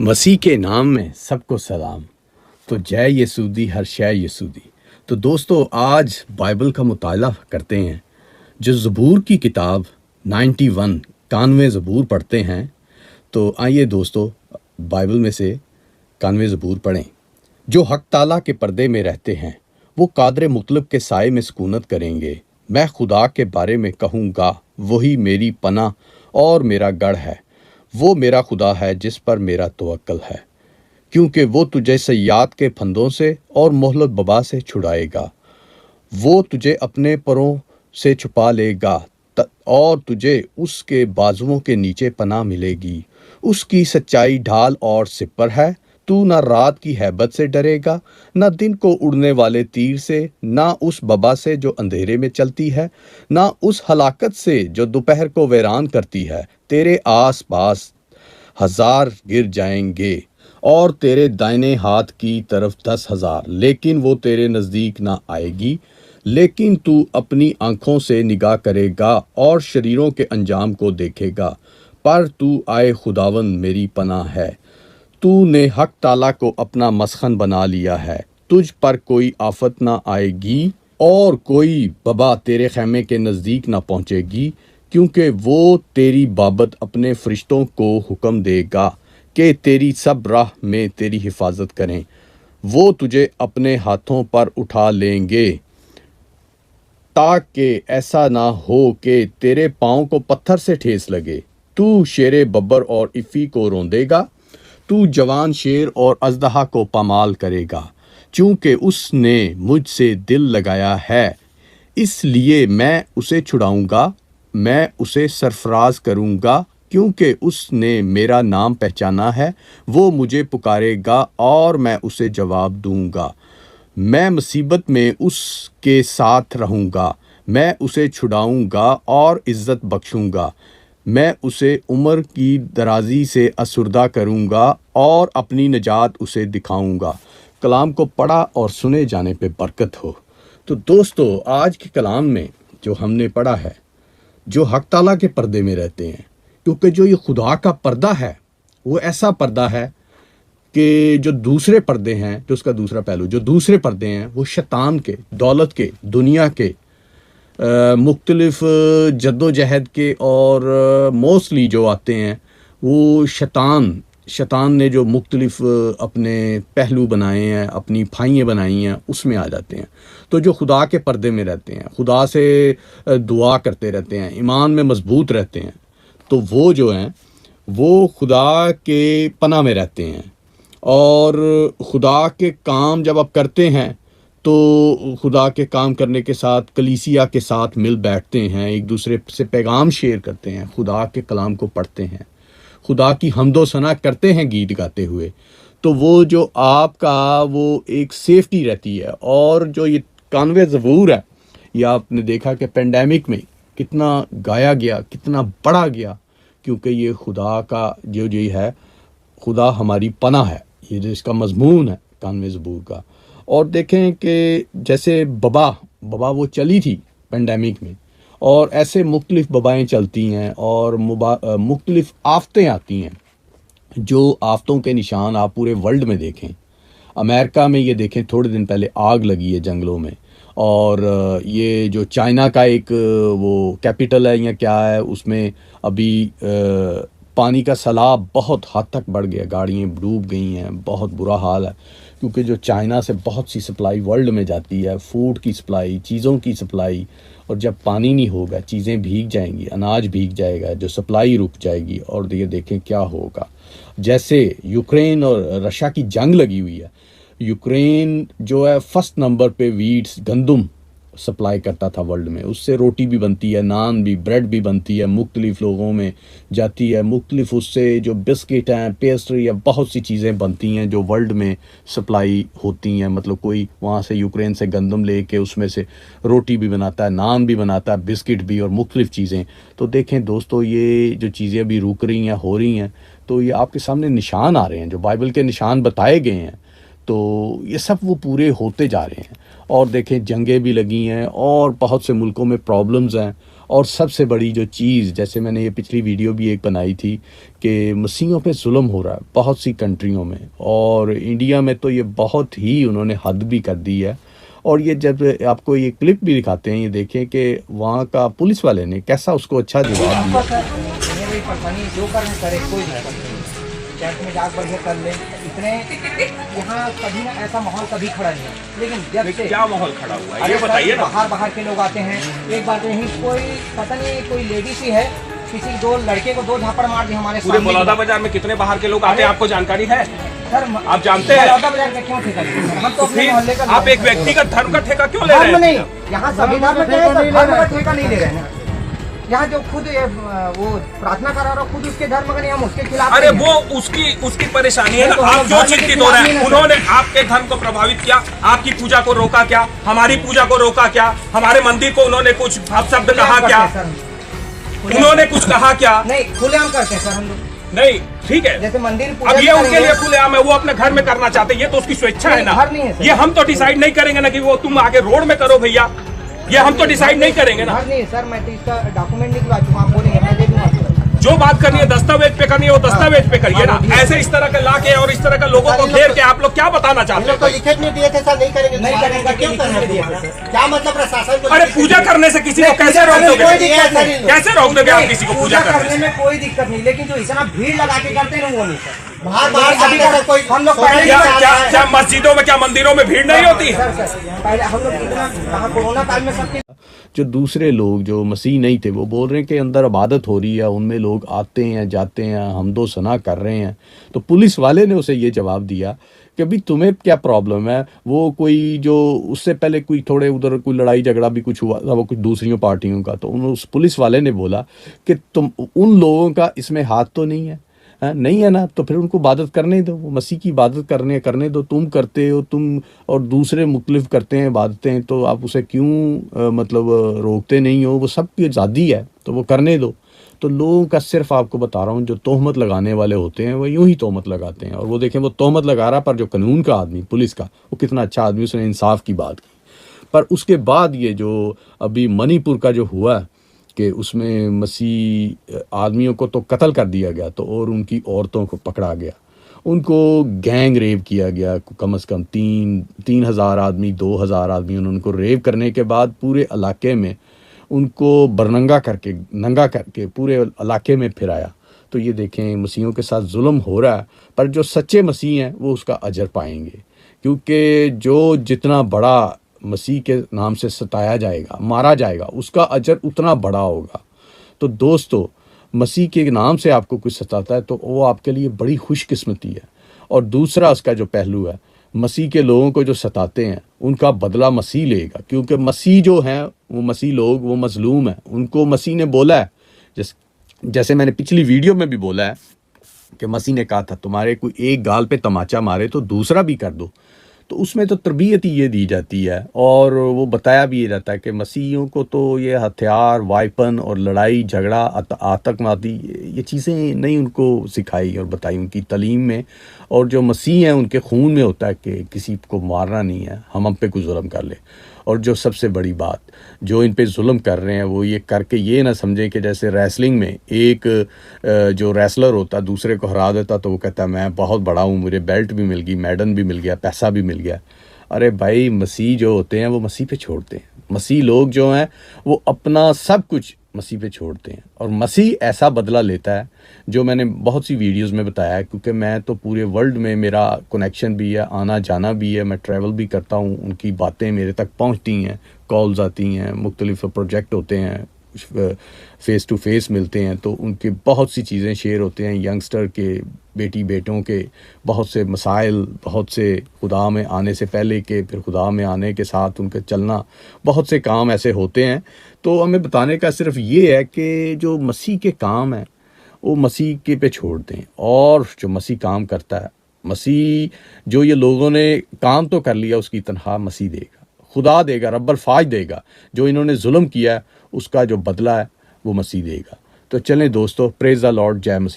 मसीह के नाम में सबको सलाम। तो जय यसूदी हर शय यसूदी। तो दोस्तों आज बाइबल का मुताला करते हैं। जो ज़बूर की किताब 91 91 ज़बूर पढ़ते हैं। तो आइए दोस्तों बाइबल में से 91 ज़बूर पढ़ें। जो हक ताला के पर्दे में रहते हैं वो कादर मुतलब के साए में सुकूनत करेंगे। मैं खुदा के बारे में कहूँगा, वही मेरी पनाह और मेरा गढ़ है। वो मेरा खुदा है जिस पर मेरा तवक्कल है, क्योंकि वो तुझे सय्याद के फंदों से और मोहलत बबा से छुड़ाएगा। वो तुझे अपने परों से छुपा लेगा और तुझे उसके बाजुओं के नीचे पनाह मिलेगी। उसकी सच्चाई ढाल और सिपर है। तू न रात की हैबत से डरेगा, न दिन को उड़ने वाले तीर से, न उस बबा से जो अंधेरे में चलती है, न उस हलाकत से जो दोपहर को वीरान करती है। तेरे आस पास 1000 गिर जाएंगे और तेरे दाहिने हाथ की तरफ 10,000, लेकिन वो तेरे नज़दीक ना आएगी। लेकिन तू अपनी आंखों से निगाह करेगा और शरीरों के अंजाम को देखेगा। पर तू आए खुदावन मेरी पनाह है। तूने हक ताला को अपना मसखन बना लिया है। तुझ पर कोई आफत ना आएगी और कोई बबा तेरे खैमे के नज़दीक ना पहुँचेगी, क्योंकि वो तेरी बाबत अपने फरिश्तों को हुक्म देगा कि तेरी सब राह में तेरी हिफाजत करें। वो तुझे अपने हाथों पर उठा लेंगे, ताकि ऐसा ना हो कि तेरे पाँव को पत्थर से ठेस लगे। तू शेरे बब्बर और इफ़ी को रोंदेगा। तू जवान शेर और अजदहा को पामाल करेगा, चूँकि उसने मुझसे दिल लगाया है। इसलिए मैं उसे छुड़ाऊंगा, मैं उसे सरफराज करूंगा, क्योंकि उसने मेरा नाम पहचाना है। वो मुझे पुकारेगा और मैं उसे जवाब दूंगा। मैं मुसीबत में उसके साथ रहूंगा। मैं उसे छुड़ाऊंगा और इज़्ज़त बख्शूंगा। मैं उसे उम्र की दराजी से असुरदा करूंगा और अपनी निजात उसे दिखाऊंगा। कलाम को पढ़ा और सुने जाने पे बरकत हो। तो दोस्तों आज के कलाम में जो हमने पढ़ा है, जो हक ताला के पर्दे में रहते हैं, क्योंकि जो ये खुदा का पर्दा है वो ऐसा पर्दा है कि जो दूसरे पर्दे हैं, जो उसका दूसरा पहलू, जो दूसरे पर्दे हैं वो शैतान के, दौलत के, दुनिया के, मुख्तलिफ जद्दोजहद के और मोस्टली जो आते हैं वो शैतान ने जो मुख्तलिफ अपने पहलू बनाए हैं, अपनी फाइयाँ बनाई हैं, उसमें आ जाते हैं। तो जो खुदा के पर्दे में रहते हैं, खुदा से दुआ करते रहते हैं, ईमान में मजबूत रहते हैं, तो वो जो हैं वो खुदा के पनाह में रहते हैं। और खुदा के काम जब आप करते हैं तो खुदा के काम करने के साथ कलीसिया के साथ मिल बैठते हैं, एक दूसरे से पैगाम शेयर करते हैं, खुदा के कलाम को पढ़ते हैं, खुदा की हम्दो सना करते हैं गीत गाते हुए। तो वो जो आपका वो एक सेफ्टी रहती है। और जो ये 91 ज़बूर है, ये आपने देखा कि पेंडेमिक में कितना गाया गया, कितना पढ़ा गया, क्योंकि ये खुदा का जो है, खुदा हमारी पनाह है। ये जो इसका मजमून है 91 ज़बूर का। और देखें कि जैसे बबा वो चली थी पेंडेमिक में, और ऐसे मुख्तलिफ बबाएँ चलती हैं और मुख्तलिफ आफतें आती हैं। जो आफतों के निशान आप पूरे वर्ल्ड में देखें, अमेरिका में ये देखें थोड़े दिन पहले आग लगी है जंगलों में। और ये जो चाइना का एक वो कैपिटल है या क्या है, उसमें अभी पानी का सैलाब बहुत हद तक बढ़ गया, गाड़ियाँ डूब गई हैं, बहुत बुरा हाल है। क्योंकि जो चाइना से बहुत सी सप्लाई वर्ल्ड में जाती है, फूड की सप्लाई, चीज़ों की सप्लाई, और जब पानी नहीं होगा चीज़ें भीग जाएंगी, अनाज भीग जाएगा, जो सप्लाई रुक जाएगी। और ये देखें क्या होगा। जैसे यूक्रेन और रशिया की जंग लगी हुई है, यूक्रेन जो है फर्स्ट नंबर पे वीट्स, गंदम सप्लाई करता था वर्ल्ड में। उससे रोटी भी बनती है, नान भी, ब्रेड भी बनती है, मुख्तलिफ लोगों में जाती है। मुख्तलिफ उससे जो बिस्किट हैं, पेस्ट्री है, बहुत सी चीज़ें बनती हैं जो वर्ल्ड में सप्लाई होती हैं। मतलब कोई वहाँ से यूक्रेन से गंदम ले के उसमें से रोटी भी बनाता है, नान भी बनाता है, बिस्किट भी, और मुख्तलिफ चीज़ें। तो देखें दोस्तों ये जो चीज़ें अभी रुक रही हैं, हो रही हैं, तो ये आपके सामने निशान आ रहे हैं, जो बाइबल के निशान बताए गए हैं। तो ये सब वो पूरे होते जा रहे हैं। और देखें जंगें भी लगी हैं और बहुत से मुल्कों में प्रॉब्लम्स हैं। और सबसे बड़ी जो चीज़, जैसे मैंने ये पिछली वीडियो भी एक बनाई थी कि मसीहों पे जुल्म हो रहा है बहुत सी कंट्रियों में, और इंडिया में तो ये बहुत ही उन्होंने हद भी कर दी है। और ये जब आपको ये क्लिप भी दिखाते हैं, ये देखें कि वहाँ का पुलिस वाले ने कैसा उसको अच्छा जवाब दिया। जो करने करे कोई कैंप में जाग बढ़िया कर ले, इतने यहाँ कभी ना ऐसा माहौल कभी खड़ा नहीं है। लेकिन जब से क्या माहौल खड़ा हुआ है ये बताइए ना। बाहर के लोग आते हैं। एक बार यहीं कोई पता नहीं कोई लेडीज ही है, किसी दो लड़के को 2 झापड़ मार दी हमारे पूरे बलौदा बाजार में कितने बाहर के लोग आते हैं, आपको जानकारी है? सर आप जानते हैं बलौदा बाजार का क्यों ठेका लेंगे? हम तो अपने मोहल्ले का आप एक व्यक्तिगत धर्म का ठेका क्यों ले रहे धर्म हैं? नहीं, यहाँ सभी धर्म का ठेका नहीं ले रहे हैं। यहाँ जो खुद वो प्रार्थना करा रहा, खुद उसके धर्म का नहीं, हम उसके खिलाफ। अरे वो उसकी परेशानी है ना। आप जो चिंतित हो रहे हैं, उन्होंने आपके धर्म को प्रभावित किया, आपकी पूजा को रोका क्या, हमारी पूजा को रोका क्या, हमारे मंदिर को उन्होंने कुछ शब्द कहा क्या, उन्होंने कुछ कहा क्या? नहीं, खुलेआम करते हैं सर हम लोग। नहीं, ठीक है, जैसे मंदिर अब ये उनके लिए खुलेआम है, वो अपने घर में करना चाहते हैं, ये तो उसकी स्वेच्छा है ना। ये हम तो डिसाइड नहीं करेंगे ना कि वो तुम आगे रोड में करो भैया, ये हम तो डिसाइड नहीं करेंगे ना। नहीं सर, मैं तो इसका डॉक्यूमेंट निकलवा चुका, आप बोलेंगे मैं दे दूंगा। जो बात करनी है दस्तावेज पे करनी है वो दस्तावेज पे करिए ना। ऐसे इस तरह के लाके और इस तरह के लोगों को घेर के आप लोग क्या बताना चाहते हैं? तो लिखित नहीं दिए थे सर, नहीं करेंगे, नहीं करेंगे, क्यों कर रहे हैं? क्या मतलब प्रशासन को? अरे पूजा करने से किसी को कैसे रोक दोगे? कैसे रोक दोगे आप किसी को पूजा करने करने में? कोई दिक्कत नहीं, लेकिन जो इतना भीड़ लगा के करते हैं वो नहीं सर। बाहर से कोई हम लोग क्या मस्जिदों में, क्या मंदिरों में भीड़ नहीं होती है? पहले हम लोग इतना कहाँ कोरोना काल में सबके जो दूसरे लोग जो मसीह नहीं थे वो बोल रहे हैं कि अंदर इबादत हो रही है, उनमें लोग आते हैं जाते हैं, हमदो सना कर रहे हैं। तो पुलिस वाले ने उसे ये जवाब दिया कि भाई तुम्हें क्या प्रॉब्लम है? वो कोई जो उससे पहले कोई थोड़े उधर कोई लड़ाई झगड़ा भी कुछ हुआ था, वो कुछ दूसरी पार्टियों का, तो उस पुलिस वाले ने बोला कि तुम उन लोगों का इसमें हाथ तो नहीं है, नहीं है ना, तो फिर उनको इबादत करने दो, वो मसीह की इबादत करने दो। तुम करते हो, तुम और दूसरे मुख्तलिफ करते हैं इबादतें, तो आप उसे क्यों मतलब रोकते नहीं हो? वो सबकी आज़ादी है, तो वो करने दो। तो लोगों का सिर्फ आपको बता रहा हूँ, जो तोहमत लगाने वाले होते हैं वो यूं ही तोहमत लगाते हैं। और वो देखें, वो तोहमत लगा रहा, पर जो कानून का आदमी, पुलिस का, वो कितना अच्छा आदमी, उसने इंसाफ की बात की। पर उसके बाद ये जो अभी मणिपुर का जो हुआ कि उसमें मसीह आदमियों को तो कत्ल कर दिया गया, तो और उनकी औरतों को पकड़ा गया, उनको गैंग रेप किया गया। कम से कम 3,000 आदमी, 2,000 आदमी, उनको रेप करने के बाद पूरे इलाके में उनको नंगा करके पूरे इलाके में फिराया। तो ये देखें, मसीहों के साथ जुल्म हो रहा है, पर जो सच्चे मसीह हैं वो उसका अजर पाएंगे, क्योंकि जो जितना बड़ा मसीह के नाम से सताया जाएगा, मारा जाएगा, उसका अजर उतना बड़ा होगा। तो दोस्तों, मसीह के नाम से आपको कुछ सताता है तो वो आपके लिए बड़ी खुशकिस्मती है। और दूसरा उसका जो पहलू है, मसीह के लोगों को जो सताते हैं उनका बदला मसीह लेगा, क्योंकि मसीह जो हैं वो मसीह लोग, वो मजलूम हैं। उनको मसीह ने बोला है, जैसे मैंने पिछली वीडियो में भी बोला है कि मसीह ने कहा था तुम्हारे कोई एक गाल पे तमाचा मारे तो दूसरा भी कर दो। तो उसमें तो तरबियत ही ये दी जाती है, और वो बताया भी ये जाता है कि मसीहियों को तो ये हथियार, वाइपन और लड़ाई झगड़ा, आतंकवादी, ये चीज़ें नहीं उनको सिखाई और बताई उनकी तालीम में। और जो मसीह हैं उनके खून में होता है कि किसी को मारना नहीं है, हम पे कोई जुल्म कर ले। और जो सबसे बड़ी बात, जो इन पे जुल्म कर रहे हैं वो ये करके ये ना समझें कि जैसे रेसलिंग में एक जो रेसलर होता दूसरे को हरा देता तो वो कहता मैं बहुत बड़ा हूँ, मुझे बेल्ट भी मिल गई, मेडल भी मिल गया, पैसा भी मिल गया। अरे भाई, मसीह जो होते हैं वो मसीह पे छोड़ते हैं। मसीह लोग जो हैं वो अपना सब कुछ मसीह पे छोड़ते हैं, और मसीह ऐसा बदला लेता है जो मैंने बहुत सी वीडियोस में बताया है, क्योंकि मैं तो पूरे वर्ल्ड में मेरा कनेक्शन भी है, आना जाना भी है, मैं ट्रैवल भी करता हूँ, उनकी बातें मेरे तक पहुँचती हैं, कॉल्स आती हैं, मुख्तलिफ प्रोजेक्ट होते हैं, फ़ेस टू फेस मिलते हैं, तो उनकी बहुत सी चीज़ें शेयर होते हैं, यंगस्टर के, बेटी बेटों के बहुत से मसाइल, बहुत से खुदा में आने से पहले के, फिर खुदा में आने के साथ उनके चलना, बहुत से काम ऐसे होते हैं। तो हमें बताने का सिर्फ ये है कि जो मसीह के काम हैं वो मसीह के पे छोड़ दें, और जो मसीह काम करता है, मसीह जो ये लोगों ने काम तो कर लिया, उसकी तनख्वाह मसीह देगा, खुदा देगा, रब्बुल फाज देगा। जो इन्होंने जुल्म किया है उसका जो बदला है वो मसीह देगा। तो चलें दोस्तों, प्रेज़ द लॉर्ड, जय मसीह।